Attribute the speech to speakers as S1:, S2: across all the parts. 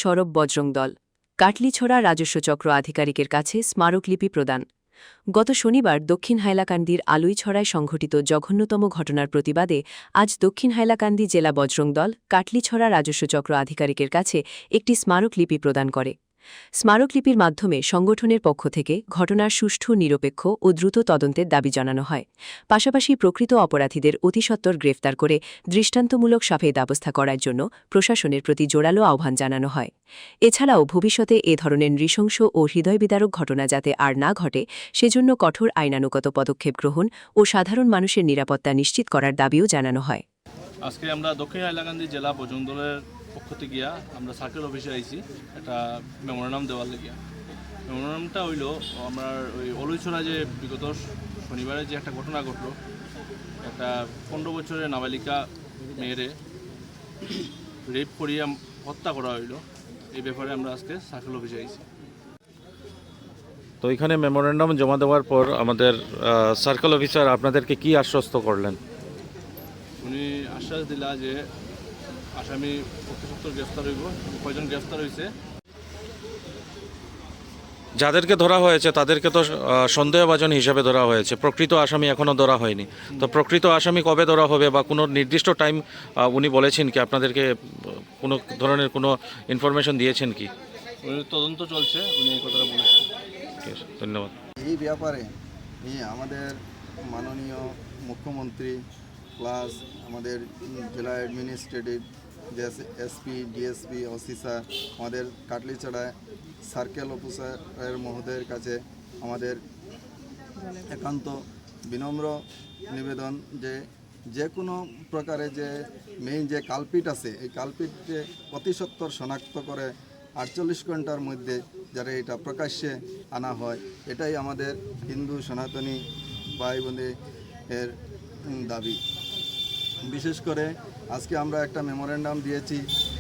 S1: সরব বজরং দল কাটলিছড়া রাজস্ব চক্র আধিকারিকের কাছে স্মারকলিপি প্রদান। গত শনিবার দক্ষিণ হাইলাকান্দির আলুইছড়ায় সংঘটিত জঘন্যতম ঘটনার প্রতিবাদে আজ দক্ষিণ হাইলাকান্দি জেলা বজরং দল কাটলিছড়া রাজস্ব চক্র আধিকারিকের কাছে একটি স্মারকলিপি প্রদান করে। স্মারকলিপির মাধ্যমে সংগঠনের পক্ষ থেকে ঘটনার সুষ্ঠু, নিরপেক্ষ ও দ্রুত তদন্তের দাবি জানানো হয়। পাশাপাশি প্রকৃত অপরাধীদের অতিসত্বর গ্রেফতার করে দৃষ্টান্তমূলক শাস্তির ব্যবস্থা করার জন্য প্রশাসনের প্রতি জোরালো আহ্বান জানানো হয়। এছাড়াও ভবিষ্যতে এ ধরনের নৃশংস ও হৃদয়বিদারক ঘটনা যাতে আর না ঘটে সেজন্য কঠোর আইনানুগত পদক্ষেপ গ্রহণ ও সাধারণ মানুষের নিরাপত্তা নিশ্চিত করার দাবিও জানানো হয়।
S2: আজকে আমরা দক্ষিণ হাইলাকান্দি জেলা বজরং দলের পক্ষ থেকে গিয়া আমরা সার্কেল অফিসে আইছি একটা মেমোরেন্ডাম দেওয়ার লেগিয়া। মেমোরেন্ডামটা হইল আমার ওই অলুইছড়া যে বিগত শনিবারে যে একটা ঘটনা ঘটলো, একটা 15 বছরের নাবালিকা মেয়েরে রেপ করিয়া হত্যা করা হইল, এই ব্যাপারে আমরা আজকে সার্কেল অফিসে আইছি।
S3: তো এখানে মেমোরেন্ডাম জমা দেওয়ার পর আমাদের সার্কেল অফিসার আপনাদেরকে কি আশ্বস্ত করলেন?
S2: উনি আশ্বাস দিলা যে আসামি অতিসত্বর গ্রেফতার হইব। কয়জন গ্রেফতার হয়েছে?
S3: যাদেরকে ধরা হয়েছে তাদেরকে তো সন্দেহভাজন হিসাবে ধরা হয়েছে, প্রকৃত আসামি এখনও ধরা হয়নি। তো প্রকৃত আসামি কবে ধরা হবে বা কোনো নির্দিষ্ট টাইম উনি বলেছেন কি? আপনাদেরকে কোনো ধরনের কোনো ইনফরমেশন দিয়েছেন কি?
S2: উনি তদন্ত চলছে, উনি এই কথাটা বলেছেন।
S3: ঠিক আছে, ধন্যবাদ।
S4: এই ব্যাপারে আমাদের মাননীয় মুখ্যমন্ত্রী প্লাস আমাদের জেলা administrative SP, DSP, OC sir, আমাদের কাটলিছড়ায় সার্কেল অফিসারের মহোদয়ের কাছে আমাদের একান্ত বিনম্র নিবেদন যে কোনো প্রকারে যে মেইন যে কালপিট আছে, এই কালপিটকে অতিসত্বর শনাক্ত করে 48 ঘন্টার মধ্যে যারা এটা প্রকাশ্যে আনা হয়, এটাই আমাদের হিন্দু সনাতনী ভাই বোনের দাবি। বিশেষ করে আজকে আমরা একটা মেমোরেন্ডাম দিয়েছি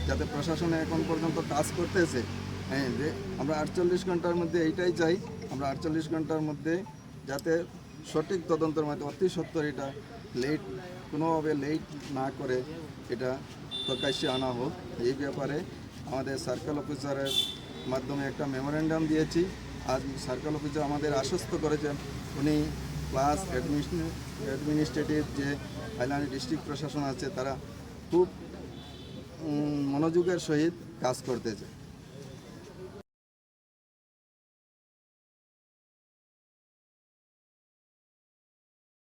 S4: যাতে প্রশাসনে এখন পর্যন্ত কাজ করতেছে, যে আমরা 48 ঘন্টার মধ্যে এইটাই চাই, আমরা 48 ঘন্টার মধ্যে যাতে সঠিক তদন্তের মধ্যে অতি সত্বর এটা কোনোভাবে লেট না করে এটা প্রকাশ্যে আনা হোক। এই ব্যাপারে আমাদের সার্কেল অফিসারের মাধ্যমে একটা মেমোরেন্ডাম দিয়েছি। আজ সার্কেল অফিসার আমাদের আশ্বস্ত করেছেন, উনি প্লাস অ্যাডমিনিস্ট্রেটিভ যে হাইলাকান্দি ডিস্ট্রিক্ট প্রশাসন আছে তারা খুব মনোযোগের সহিত কাজ করতেছে।